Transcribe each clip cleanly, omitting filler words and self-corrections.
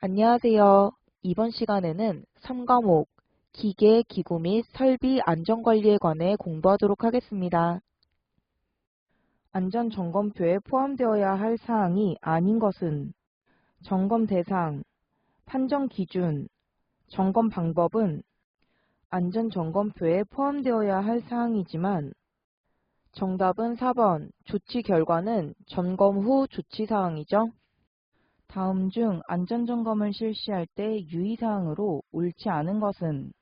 안녕하세요. 이번 시간에는 3과목 기계, 기구 및 설비 안전관리에 관해 공부하도록 하겠습니다. 안전점검표에 포함되어야 할 사항이 아닌 것은 점검 대상, 판정 기준, 점검 방법은 안전점검표에 포함되어야 할 사항이지만 정답은 4번, 조치 결과는 점검 후 조치사항이죠. 다음 중 안전점검을 실시할 때 유의사항으로 옳지 않은 것은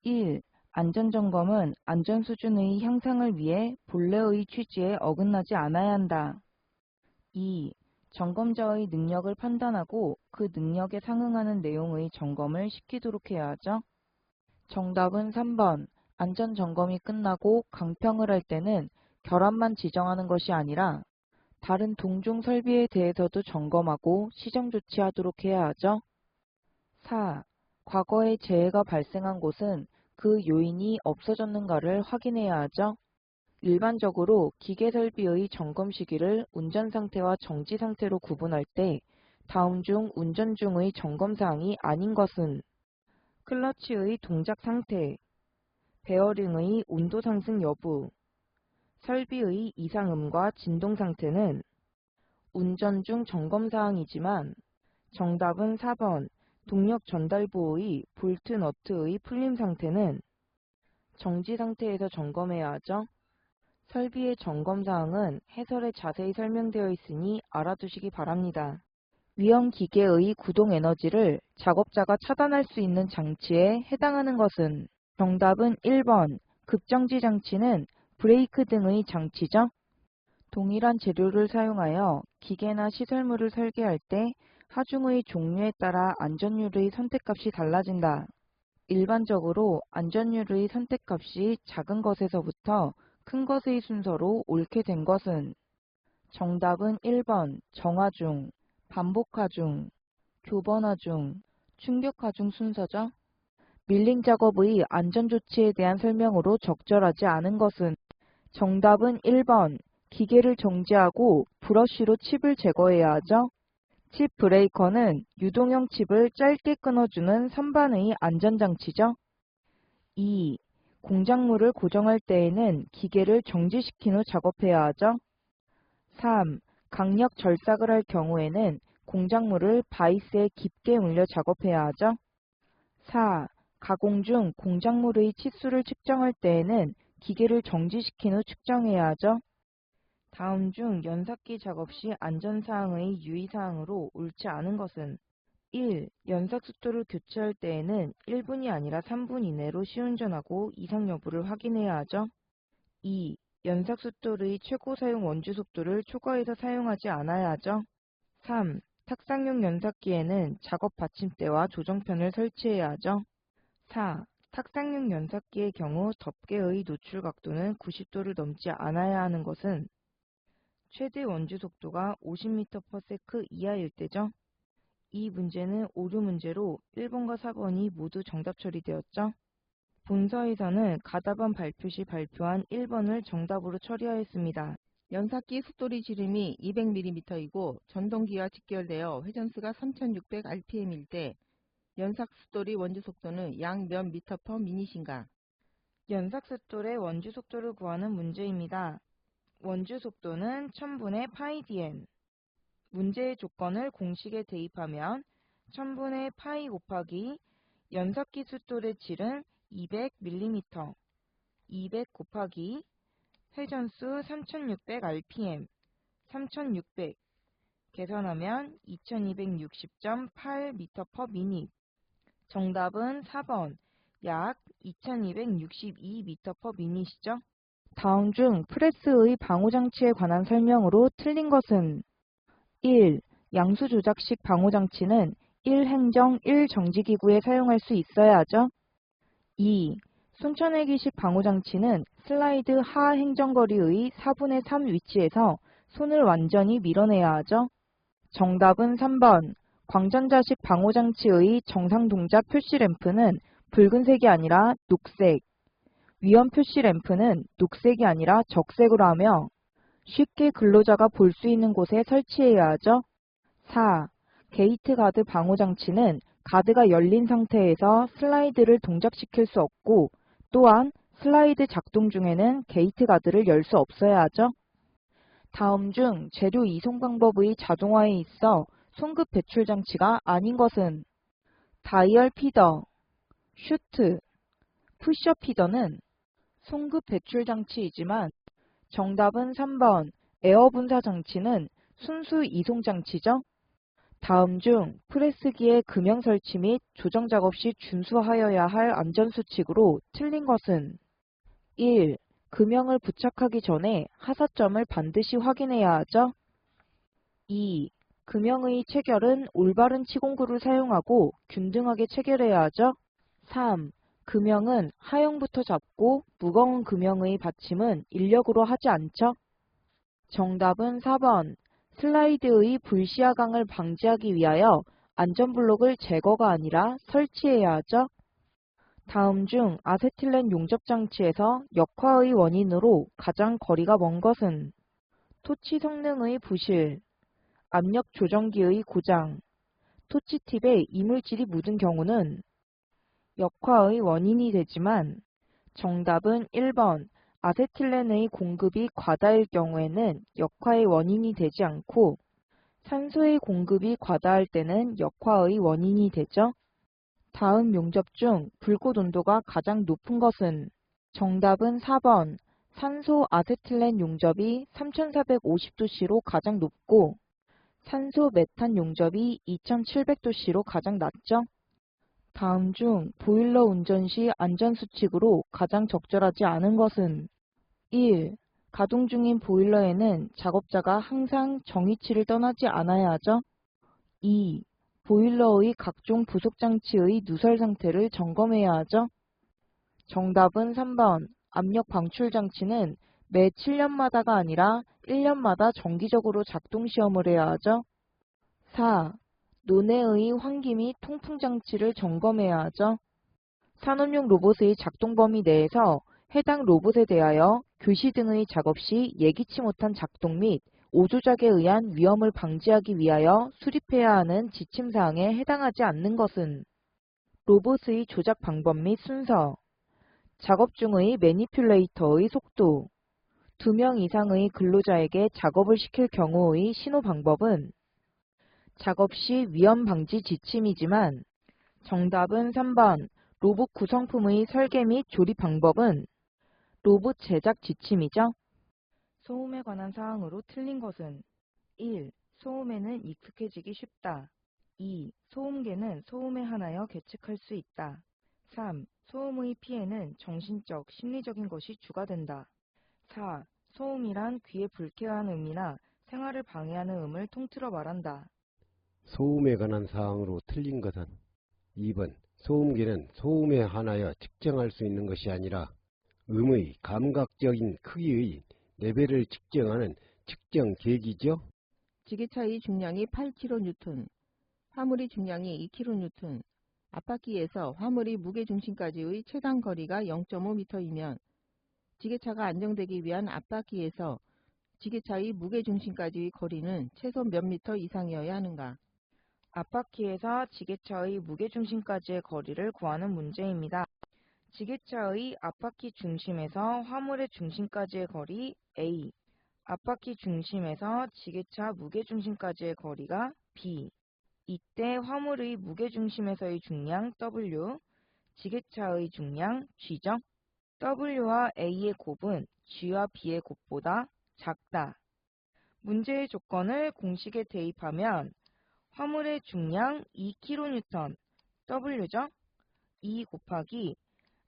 1. 안전점검은 안전수준의 향상을 위해 본래의 취지에 어긋나지 않아야 한다. 2. 점검자의 능력을 판단하고 그 능력에 상응하는 내용의 점검을 시키도록 해야 하죠. 정답은 3번. 안전점검이 끝나고 강평을 할 때는 결함만 지정하는 것이 아니라 다른 동종 설비에 대해서도 점검하고 시정 조치하도록 해야 하죠. 4. 과거에 재해가 발생한 곳은 그 요인이 없어졌는가를 확인해야 하죠. 일반적으로 기계 설비의 점검 시기를 운전 상태와 정지 상태로 구분할 때 다음 중 운전 중의 점검 사항이 아닌 것은 클러치의 동작 상태, 베어링의 온도 상승 여부, 설비의 이상음과 진동 상태는 운전 중 점검 사항이지만 정답은 4번. 동력 전달부의 볼트 너트의 풀림 상태는 정지 상태에서 점검해야 하죠. 설비의 점검 사항은 해설에 자세히 설명되어 있으니 알아두시기 바랍니다. 위험 기계의 구동 에너지를 작업자가 차단할 수 있는 장치에 해당하는 것은 정답은 1번. 급정지 장치는 브레이크 등의 장치죠. 동일한 재료를 사용하여 기계나 시설물을 설계할 때 하중의 종류에 따라 안전율의 선택값이 달라진다. 일반적으로 안전율의 선택값이 작은 것에서부터 큰 것의 순서로 옳게 된 것은 정답은 1번 정하중, 반복하중, 교번하중, 충격하중 순서죠. 밀링 작업의 안전조치에 대한 설명으로 적절하지 않은 것은 정답은 1번 기계를 정지하고 브러쉬로 칩을 제거해야 하죠. 칩 브레이커는 유동형 칩을 짧게 끊어주는 선반의 안전장치죠. 2. 공작물을 고정할 때에는 기계를 정지시킨 후 작업해야 하죠. 3. 강력 절삭을 할 경우에는 공작물을 바이스에 깊게 물려 작업해야 하죠. 4. 가공 중 공작물의 치수를 측정할 때에는 기계를 정지시킨 후 측정해야 하죠. 다음 중 연삭기 작업 시 안전사항의 유의사항으로 옳지 않은 것은 1. 연삭수도를 교체할 때에는 1분이 아니라 3분 이내로 시운전하고 이상 여부를 확인해야 하죠. 2. 연삭수도의 최고 사용 원주 속도를 초과해서 사용하지 않아야 하죠. 3. 탁상용 연삭기에는 작업 받침대와 조정편을 설치해야 하죠. 4. 탁상용 연삭기의 경우 덮개의 노출 각도는 90도를 넘지 않아야 하는 것은 최대 원주 속도가 50m/s 이하일 때죠. 이 문제는 오류 문제로 1번과 4번이 모두 정답 처리되었죠. 본서에서는 가다반 발표 시 발표한 1번을 정답으로 처리하였습니다. 연삭기 숫돌이 지름이 200mm이고 전동기와 직결되어 회전수가 3600rpm일 때 연삭 숫돌이 원주 속도는 약 몇 m/min인가? 연삭 숫돌의 원주 속도를 구하는 문제입니다. 원주 속도는 1000분의 πdn. 문제의 조건을 공식에 대입하면 1000분의 파이 곱하기 연삭기 숫돌의 질은 200mm, 200 곱하기 회전수 3600rpm, 3600 계산하면 2260.8m/min. 정답은 4번 약 2262m/min이시죠. 다음 중 프레스의 방호장치에 관한 설명으로 틀린 것은 1. 양수 조작식 방호장치는 1행정 1정지기구에 사용할 수 있어야 하죠. 2. 손천외기식 방호장치는 슬라이드 하 행정거리의 4분의 3 위치에서 손을 완전히 밀어내야 하죠. 정답은 3번. 광전자식 방호장치의 정상 동작 표시 램프는 붉은색이 아니라 녹색, 위험 표시 램프는 녹색이 아니라 적색으로 하며 쉽게 근로자가 볼 수 있는 곳에 설치해야 하죠. 4. 게이트 가드 방호 장치는 가드가 열린 상태에서 슬라이드를 동작시킬 수 없고 또한 슬라이드 작동 중에는 게이트 가드를 열 수 없어야 하죠. 다음 중 재료 이송 방법의 자동화에 있어 송급 배출 장치가 아닌 것은 다이얼 피더, 슈트, 푸셔 피더는 송급 배출 장치이지만 정답은 3번 에어 분사 장치는 순수 이송 장치죠. 다음 중 프레스기의 금형 설치 및 조정 작업 시 준수하여야 할 안전수칙으로 틀린 것은 1. 금형을 부착하기 전에 하사점을 반드시 확인해야 하죠. 2. 금형의 체결은 올바른 치공구를 사용하고 균등하게 체결해야 하죠. 3. 금형은 하형부터 잡고 무거운 금형의 받침은 인력으로 하지 않죠. 정답은 4번. 슬라이드의 불시야강을 방지하기 위하여 안전블록을 제거가 아니라 설치해야 하죠. 다음 중 아세틸렌 용접 장치에서 역화의 원인으로 가장 거리가 먼 것은 토치 성능의 부실, 압력 조정기의 고장, 토치 팁에 이물질이 묻은 경우는 역화의 원인이 되지만 정답은 1번. 아세틸렌의 공급이 과다일 경우에는 역화의 원인이 되지 않고 산소의 공급이 과다할 때는 역화의 원인이 되죠. 다음 용접 중 불꽃 온도가 가장 높은 것은 정답은 4번. 산소 아세틸렌 용접이 3450도씨로 가장 높고 산소 메탄 용접이 2700도씨로 가장 낮죠. 다음 중 보일러 운전 시 안전수칙으로 가장 적절하지 않은 것은 1. 가동 중인 보일러에는 작업자가 항상 정위치를 떠나지 않아야 하죠. 2. 보일러의 각종 부속장치의 누설 상태를 점검해야 하죠. 정답은 3번. 압력 방출 장치는 매 7년마다가 아니라 1년마다 정기적으로 작동 시험을 해야 하죠. 4. 노내의 환기 및 통풍 장치를 점검해야 하죠. 산업용 로봇의 작동 범위 내에서 해당 로봇에 대하여 교시 등의 작업 시 예기치 못한 작동 및 오조작에 의한 위험을 방지하기 위하여 수립해야 하는 지침사항에 해당하지 않는 것은 로봇의 조작 방법 및 순서, 작업 중의 매니퓰레이터의 속도, 2명 이상의 근로자에게 작업을 시킬 경우의 신호 방법은 작업 시 위험 방지 지침이지만 정답은 3번. 로봇 구성품의 설계 및 조립 방법은 로봇 제작 지침이죠. 소음에 관한 사항으로 틀린 것은 1. 소음에는 익숙해지기 쉽다. 2. 소음계는 소음에 한하여 계측할 수 있다. 3. 소음의 피해는 정신적, 심리적인 것이 주가 된다. 4. 소음이란 귀에 불쾌한 음이나 생활을 방해하는 음을 통틀어 말한다. 소음에 관한 사항으로 틀린 것은 2번. 소음계는 소음에 한하여 측정할 수 있는 것이 아니라 음의 감각적인 크기의 레벨을 측정하는 측정 계기죠. 지게차의 중량이 8kN, 화물의 중량이 2kN, 앞바퀴에서 화물이 무게중심까지의 최단 거리가 0.5m이면 지게차가 안정되기 위한 앞바퀴에서 지게차의 무게중심까지의 거리는 최소 몇 미터 이상이어야 하는가? 앞바퀴에서 지게차의 무게중심까지의 거리를 구하는 문제입니다. 지게차의 앞바퀴 중심에서 화물의 중심까지의 거리 A, 앞바퀴 중심에서 지게차 무게중심까지의 거리가 B. 이때 화물의 무게중심에서의 중량 W, 지게차의 중량 G죠. W와 A의 곱은 G와 B의 곱보다 작다. 문제의 조건을 공식에 대입하면 화물의 중량 2kN, W죠. 2 곱하기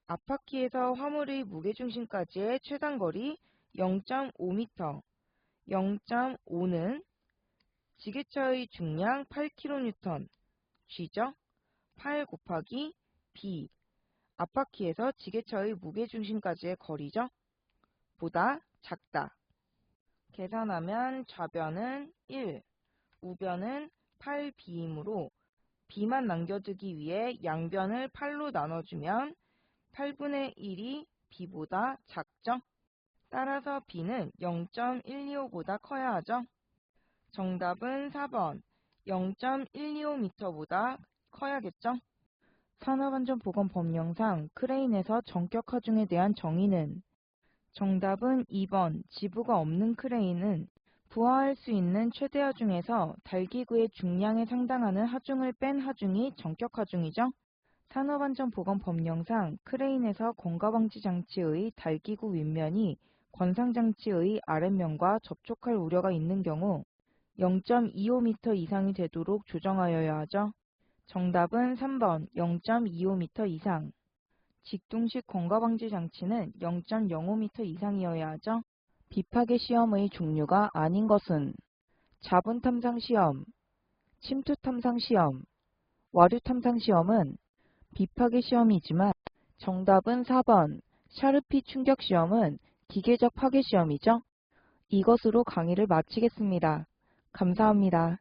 앞바퀴에서 화물의 무게중심까지의 최단거리 0.5m, 0.5는 지게차의 중량 8kN, G죠. 8 곱하기 B, 앞바퀴에서 지게차의 무게중심까지의 거리죠. 보다 작다. 계산하면 좌변은 1, 우변은 8B이므로 B만 남겨두기 위해 양변을 8로 나눠주면 8분의 1이 B보다 작죠? 따라서 B는 0.125보다 커야 하죠? 정답은 4번. 0.125m보다 커야겠죠? 산업안전보건법령상 크레인에서 전격 하중에 대한 정의는 정답은 2번 지부가 없는 크레인은 부하할 수 있는 최대 하중에서 달기구의 중량에 상당하는 하중을 뺀 하중이 전격 하중이죠. 산업안전보건법령상 크레인에서 공가방지 장치의 달기구 윗면이 관상장치의 아랫면과 접촉할 우려가 있는 경우 0.25m 이상이 되도록 조정하여야 하죠. 정답은 3번 0.25m 이상. 직둥식 공가방지 장치는 0.05m 이상이어야 하죠. 비파괴 시험의 종류가 아닌 것은 자분 탐상 시험, 침투 탐상 시험, 와류 탐상 시험은 비파괴 시험이지만 정답은 4번 샤르피 충격 시험은 기계적 파괴 시험이죠. 이것으로 강의를 마치겠습니다. 감사합니다.